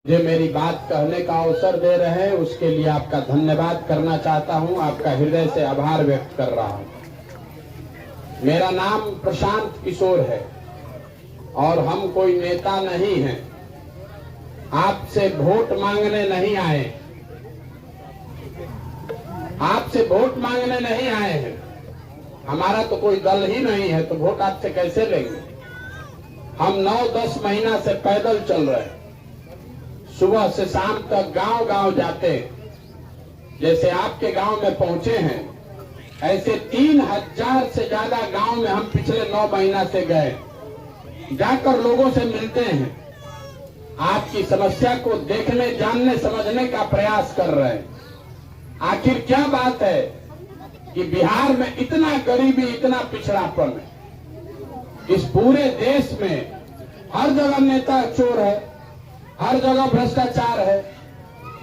मुझे मेरी बात कहने का अवसर दे रहे हैं, उसके लिए आपका धन्यवाद करना चाहता हूं। आपका हृदय से आभार व्यक्त कर रहा हूं। मेरा नाम प्रशांत किशोर है और हम कोई नेता नहीं हैं। आपसे वोट मांगने नहीं आए, आपसे वोट मांगने नहीं आए हैं। हमारा तो कोई दल ही नहीं है, तो वोट आपसे कैसे लेंगे। हम 9-10 महीना से पैदल चल रहे हैं, सुबह से शाम तक गांव गांव जाते हैं। जैसे आपके गांव में पहुंचे हैं, ऐसे 3000 से ज्यादा गांव में हम पिछले 9 महीना से गए, जाकर लोगों से मिलते हैं, आपकी समस्या को देखने, जानने, समझने का प्रयास कर रहे हैं। आखिर क्या बात है कि बिहार में इतना गरीबी, इतना पिछड़ापन है। इस पूरे देश में हर जगह नेता चोर है, हर जगह भ्रष्टाचार है,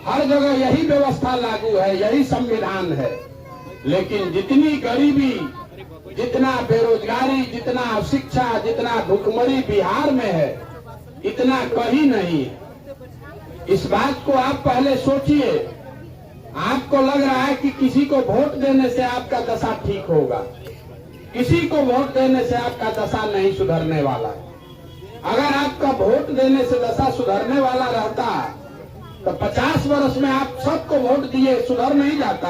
हर जगह यही व्यवस्था लागू है, यही संविधान है। लेकिन जितनी गरीबी, जितना बेरोजगारी, जितना अशिक्षा, जितना भुखमरी बिहार में है, इतना कहीं नहीं है। इस बात को आप पहले सोचिए। आपको लग रहा है कि किसी को वोट देने से आपका दशा ठीक होगा। किसी को वोट देने से आपका दशा नहीं सुधरने वाला है। अगर आपका वोट देने से दशा सुधरने वाला रहता तो 50 वर्ष में आप सबको वोट दिए, सुधर नहीं जाता।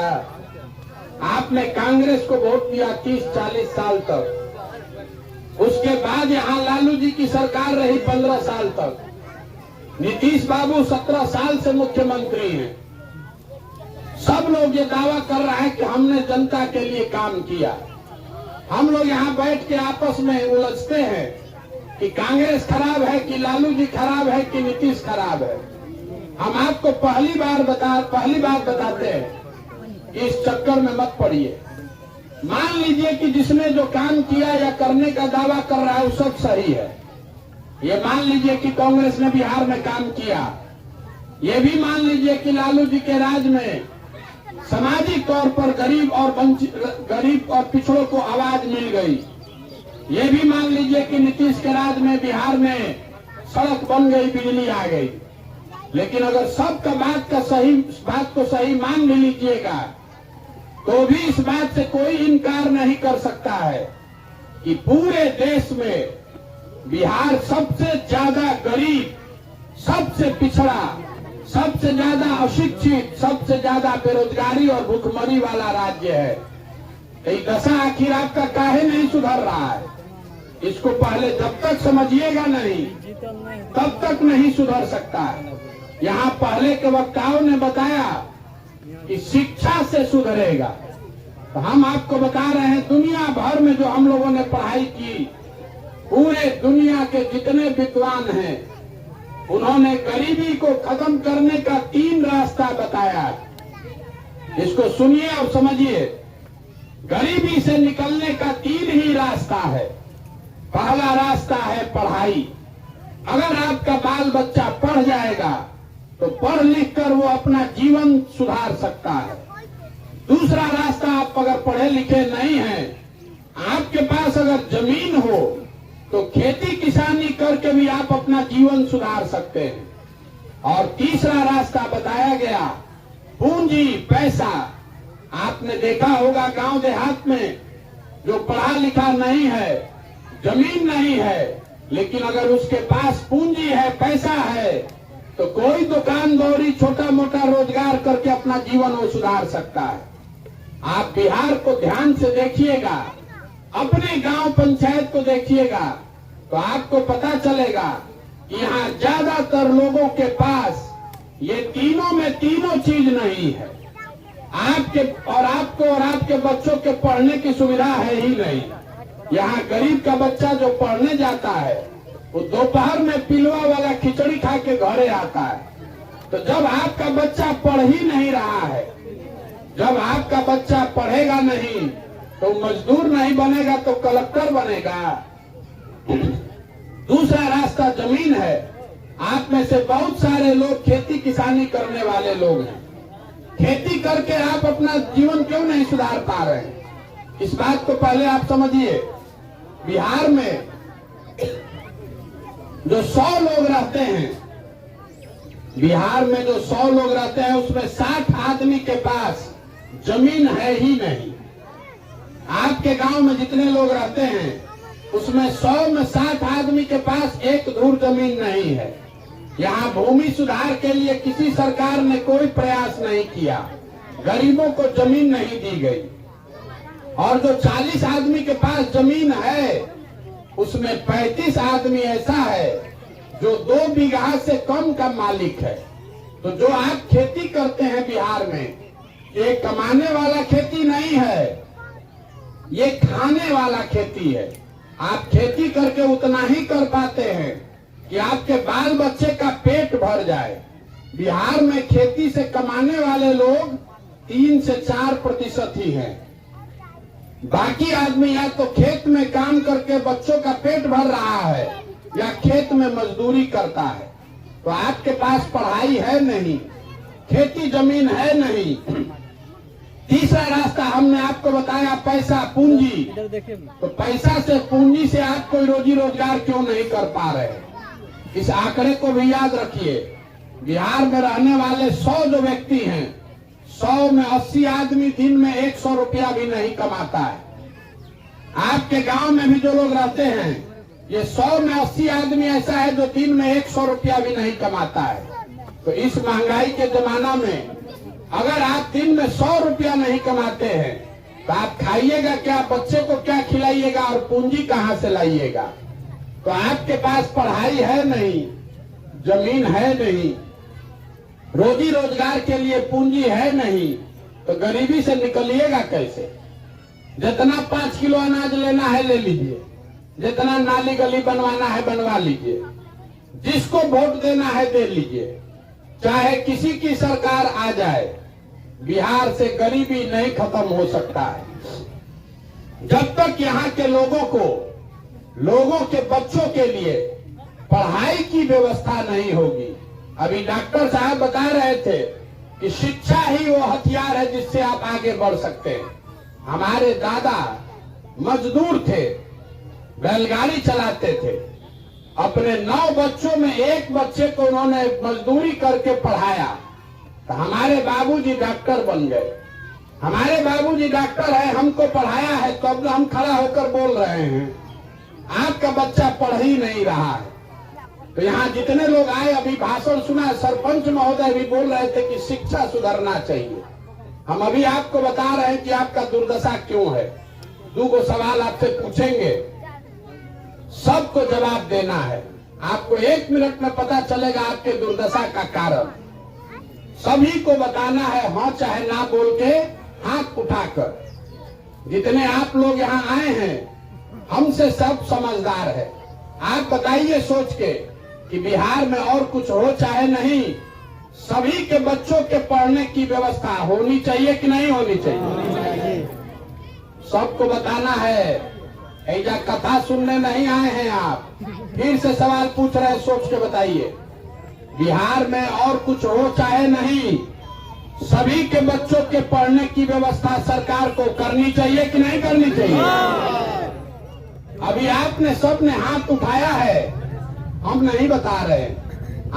आपने कांग्रेस को वोट दिया 30-40 साल तक। उसके बाद यहाँ लालू जी की सरकार रही 15 साल तक। नीतीश बाबू 17 साल से मुख्यमंत्री हैं। सब लोग ये दावा कर रहा है कि हमने जनता के लिए काम किया। हम लोग यहाँ बैठ के आपस में उलझते हैं कि कांग्रेस खराब है, कि लालू जी खराब है, कि नीतीश खराब है। हम आपको पहली बार बताते हैं कि इस चक्कर में मत पड़िए। मान लीजिए कि जिसने जो काम किया या करने का दावा कर रहा है वो सब सही है। ये मान लीजिए कि कांग्रेस ने बिहार में काम किया। ये भी मान लीजिए कि लालू जी के राज में सामाजिक तौर पर गरीब और पिछड़ों को आवाज मिल गई। ये भी मान लीजिए कि नीतीश के राज में बिहार में सड़क बन गई, बिजली आ गई। लेकिन अगर सबका बात को सही मान भी लीजिएगा तो भी इस बात से कोई इनकार नहीं कर सकता है कि पूरे देश में बिहार सबसे ज्यादा गरीब, सबसे पिछड़ा, सबसे ज्यादा अशिक्षित, सबसे ज्यादा बेरोजगारी और भुखमरी वाला राज्य है। ये दशा आखिर आपका काहे नहीं सुधर रहा है? इसको पहले जब तक समझिएगा नहीं, तब तक नहीं सुधर सकता है। यहाँ पहले के वक्ताओं ने बताया कि शिक्षा से सुधरेगा, तो हम आपको बता रहे हैं दुनिया भर में जो हम लोगों ने पढ़ाई की, पूरे दुनिया के जितने विद्वान हैं, उन्होंने गरीबी को खत्म करने का 3 रास्ता बताया। इसको सुनिए और समझिए। गरीबी से निकलने का 3 ही रास्ता है। पहला रास्ता है पढ़ाई। अगर आपका बाल बच्चा पढ़ जाएगा तो पढ़ लिख कर वो अपना जीवन सुधार सकता है। दूसरा रास्ता, आप अगर पढ़े लिखे नहीं हैं, आपके पास अगर जमीन हो तो खेती किसानी करके भी आप अपना जीवन सुधार सकते हैं। और तीसरा रास्ता बताया गया, पूंजी, पैसा। आपने देखा होगा गांव देहात में जो पढ़ा लिखा नहीं है, जमीन नहीं है, लेकिन अगर उसके पास पूंजी है, पैसा है, तो कोई दुकान दौरी, छोटा मोटा रोजगार करके अपना जीवन वो सुधार सकता है। आप बिहार को ध्यान से देखिएगा, अपने गांव पंचायत को देखिएगा, तो आपको पता चलेगा कि यहाँ ज्यादातर लोगों के पास ये तीनों में तीनों चीज नहीं है। आपको और आपके बच्चों के पढ़ने की सुविधा है ही नहीं। यहाँ गरीब का बच्चा जो पढ़ने जाता है वो दोपहर में पिलवा वाला खिचड़ी खा के घरे आता है। तो जब आपका बच्चा पढ़ ही नहीं रहा है, जब आपका बच्चा पढ़ेगा नहीं तो मजदूर नहीं बनेगा तो कलेक्टर बनेगा। दूसरा रास्ता जमीन है। आप में से बहुत सारे लोग खेती किसानी करने वाले लोग हैं। खेती करके आप अपना जीवन क्यों नहीं सुधार पा रहे हैं? इस बात को पहले आप समझिए। बिहार में जो 100 लोग रहते हैं, बिहार में जो 100 लोग रहते हैं उसमें 60 आदमी के पास जमीन है ही नहीं। आपके गांव में जितने लोग रहते हैं उसमें 100 में 60 आदमी के पास एक धूर जमीन नहीं है। यहाँ भूमि सुधार के लिए किसी सरकार ने कोई प्रयास नहीं किया, गरीबों को जमीन नहीं दी गई। और जो 40 आदमी के पास जमीन है उसमें 35 आदमी ऐसा है जो 2 बीघा से कम का मालिक है। तो जो आप खेती करते हैं बिहार में, ये कमाने वाला खेती नहीं है, ये खाने वाला खेती है। आप खेती करके उतना ही कर पाते हैं कि आपके बाल बच्चे का पेट भर जाए। बिहार में खेती से कमाने वाले लोग 3 से 4% ही हैं। बाकी आदमी या तो खेत में काम करके बच्चों का पेट भर रहा है या खेत में मजदूरी करता है। तो आपके पास पढ़ाई है नहीं, खेती जमीन है नहीं। तीसरा रास्ता हमने आपको बताया, पैसा पूंजी। तो पैसा से पूंजी से आप कोई रोजी रोजगार क्यों नहीं कर पा रहे? इस आंकड़े को भी याद रखिए। बिहार में रहने वाले 100 जो व्यक्ति हैं, 100 में 80 आदमी दिन में 100 रुपया भी नहीं कमाता है। आपके गांव में भी जो लोग रहते हैं, ये 100 में 80 आदमी ऐसा है जो दिन में 100 रुपया भी नहीं कमाता है। तो इस महंगाई के जमाना में अगर आप दिन में 100 रुपया नहीं कमाते हैं तो आप खाइएगा क्या, बच्चे को क्या खिलाइएगा और पूंजी कहाँ से लाइएगा? तो आपके पास पढ़ाई है नहीं, जमीन है नहीं, रोजी रोजगार के लिए पूंजी है नहीं, तो गरीबी से निकलिएगा कैसे? जितना 5 किलो अनाज लेना है ले लीजिए, जितना नाली गली बनवाना है बनवा लीजिए, जिसको वोट देना है दे लीजिए, चाहे किसी की सरकार आ जाए, बिहार से गरीबी नहीं खत्म हो सकता है। जब तक यहाँ के लोगों के बच्चों के लिए पढ़ाई की व्यवस्था नहीं होगी। अभी डॉक्टर साहब बता रहे थे कि शिक्षा ही वो हथियार है जिससे आप आगे बढ़ सकते हैं। हमारे दादा मजदूर थे, बैलगाड़ी चलाते थे, अपने 9 बच्चों में एक बच्चे को उन्होंने मजदूरी करके पढ़ाया, तो हमारे बाबूजी डॉक्टर बन गए। हमारे बाबूजी डॉक्टर है, हमको पढ़ाया है, तो अब हम खड़ा होकर बोल रहे हैं। आपका बच्चा पढ़ ही नहीं रहा है। तो यहाँ जितने लोग आए, अभी भाषण सुना, सरपंच महोदय भी बोल रहे थे कि शिक्षा सुधरना चाहिए। हम अभी आपको बता रहे हैं कि आपका दुर्दशा क्यों है। 2 सवाल आपसे पूछेंगे, सबको जवाब देना है। आपको 1 मिनट में पता चलेगा आपके दुर्दशा का कारण। सभी को बताना है, हाँ चाहे ना बोल के, हाथ उठाकर। जितने आप लोग यहाँ आए हैं, हमसे सब समझदार है। आप बताइए सोच के कि बिहार में और कुछ हो चाहे नहीं, सभी के बच्चों के पढ़ने की व्यवस्था होनी चाहिए कि नहीं होनी चाहिए? सबको बताना है। ऐजा कथा सुनने नहीं आए हैं आप, फिर से सवाल पूछ रहे हैं, सोच के बताइए। बिहार में और कुछ हो चाहे नहीं, सभी के बच्चों के पढ़ने की व्यवस्था सरकार को करनी चाहिए कि नहीं करनी चाहिए? अभी आपने सबने हाथ उठाया है, हम नहीं बता रहे।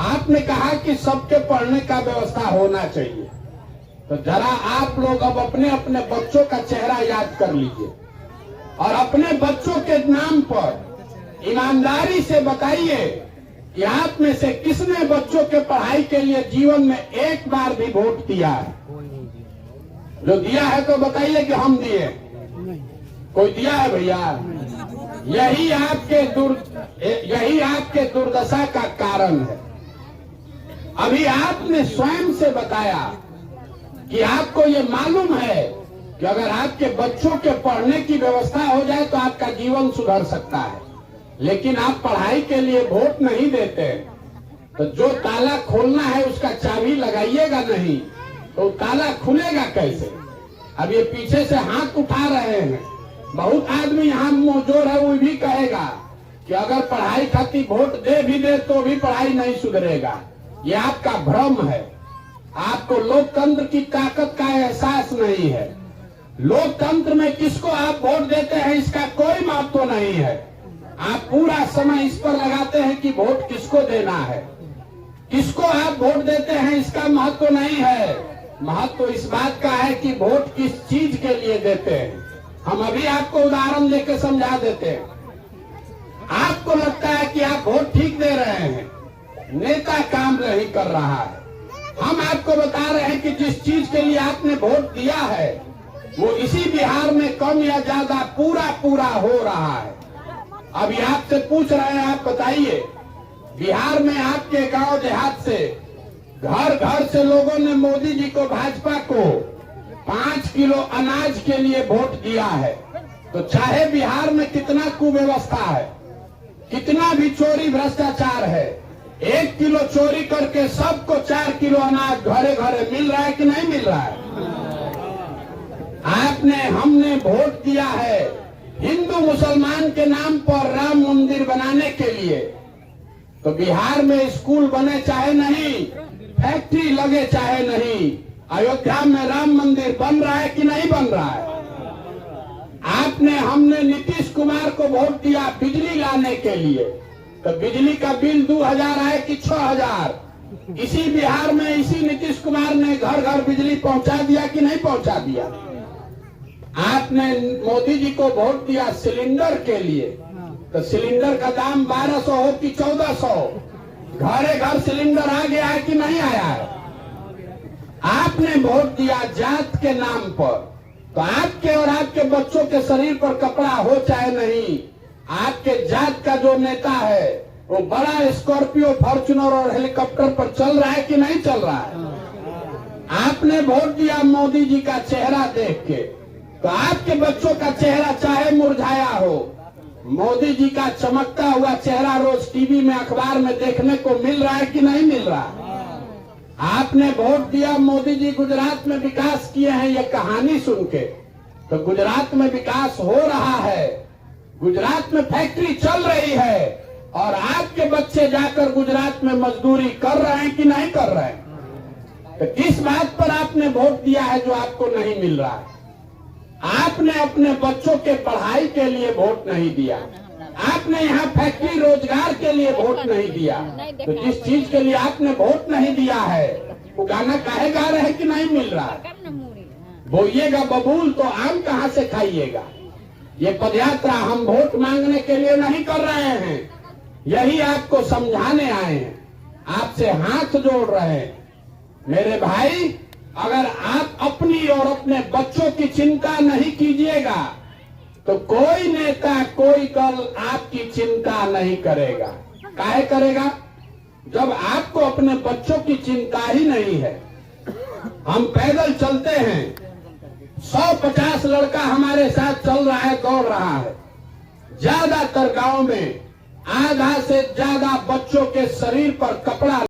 आपने कहा कि सबके पढ़ने का व्यवस्था होना चाहिए। तो जरा आप लोग अब अपने अपने बच्चों का चेहरा याद कर लीजिए और अपने बच्चों के नाम पर ईमानदारी से बताइए कि आप में से किसने बच्चों के पढ़ाई के लिए जीवन में एक बार भी वोट दिया है? जो दिया है तो बताइए कि हम दिए। कोई दिया है भैया? यही आपके दुर्दशा का कारण है। अभी आपने स्वयं से बताया कि आपको ये मालूम है कि अगर आपके बच्चों के पढ़ने की व्यवस्था हो जाए तो आपका जीवन सुधर सकता है, लेकिन आप पढ़ाई के लिए वोट नहीं देते। तो जो ताला खोलना है उसका चाबी लगाइएगा नहीं तो ताला खुलेगा कैसे? अब ये पीछे से हाथ उठा रहे हैं, बहुत आदमी यहाँ मौजूद है, वो भी कहेगा कि अगर पढ़ाई खातिर वोट दे भी दे तो भी पढ़ाई नहीं सुधरेगा। ये आपका भ्रम है। आपको लोकतंत्र की ताकत का एहसास नहीं है। लोकतंत्र में किसको आप वोट देते हैं इसका कोई महत्व नहीं है। आप पूरा समय इस पर लगाते हैं कि वोट किसको देना है, किसको आप वोट देते हैं इसका महत्व नहीं है। महत्व इस बात का है कि वोट किस चीज के लिए देते हैं। हम अभी आपको उदाहरण देकर समझा देते हैं। आपको लगता है कि आप वोट ठीक दे रहे हैं, नेता काम नहीं कर रहा है। हम आपको बता रहे हैं कि जिस चीज के लिए आपने वोट दिया है वो इसी बिहार में कम या ज्यादा पूरा पूरा हो रहा है। अभी आपसे पूछ रहे हैं, आप बताइए, बिहार में आपके गांव देहात से घर घर से लोगों ने मोदी जी को, भाजपा को 5 किलो अनाज के लिए वोट दिया है। तो चाहे बिहार में कितना कुव्यवस्था है, कितना भी चोरी भ्रष्टाचार है, 1 किलो चोरी करके सबको 4 किलो अनाज घरे घरे मिल रहा है कि नहीं मिल रहा है? हमने वोट दिया है हिंदू मुसलमान के नाम पर राम मंदिर बनाने के लिए। तो बिहार में स्कूल बने चाहे नहीं, फैक्ट्री लगे चाहे नहीं, अयोध्या में राम मंदिर बन रहा है कि नहीं बन रहा है? हमने नीतीश कुमार को वोट दिया बिजली लाने के लिए। तो बिजली का बिल 2000 आए कि 6000? इसी बिहार में इसी नीतीश कुमार ने घर घर बिजली पहुंचा दिया कि नहीं पहुंचा दिया? आपने मोदी जी को वोट दिया सिलेंडर के लिए। तो सिलेंडर का दाम 1200 हो कि 1400? घरे घर सिलेंडर आ गया है कि नहीं आया है? आपने वोट दिया जात के नाम पर। तो आपके और आपके बच्चों के शरीर पर कपड़ा हो चाहे नहीं, आपके जात का जो नेता है वो बड़ा स्कॉर्पियो, फॉर्च्यूनर और हेलीकॉप्टर पर चल रहा है कि नहीं चल रहा है? आपने वोट दिया मोदी जी का चेहरा देख के। तो आपके बच्चों का चेहरा चाहे मुरझाया हो, मोदी जी का चमकता हुआ चेहरा रोज टीवी में, अखबार में देखने को मिल रहा है कि नहीं मिल रहा? आपने वोट दिया मोदी जी गुजरात में विकास किए हैं ये कहानी सुन के। तो गुजरात में विकास हो रहा है, गुजरात में फैक्ट्री चल रही है, और आपके बच्चे जाकर गुजरात में मजदूरी कर रहे हैं कि नहीं कर रहे हैं? तो किस बात पर आपने वोट दिया है जो आपको नहीं मिल रहा है? आपने अपने बच्चों के पढ़ाई के लिए वोट नहीं दिया, आपने यहाँ फैक्ट्री रोजगार के लिए वोट नहीं दिया। तो जिस चीज के लिए आपने वोट नहीं दिया है वो गाना काहे गा रहे हैं कि नहीं मिल रहा है? बोइएगा बबूल तो आम कहाँ से खाइएगा? ये पदयात्रा हम वोट मांगने के लिए नहीं कर रहे हैं, यही आपको समझाने आए हैं, आपसे हाथ जोड़ रहे हैं। मेरे भाई, अगर आप अपनी और अपने बच्चों की चिंता नहीं कीजिएगा तो कोई नेता, कोई दल आपकी चिंता नहीं करेगा। काहे करेगा? जब आपको अपने बच्चों की चिंता ही नहीं है। हम पैदल चलते हैं, 150 लड़का हमारे साथ चल रहा है, दौड़ रहा है। ज्यादातर गांव में आधा से ज्यादा बच्चों के शरीर पर कपड़ा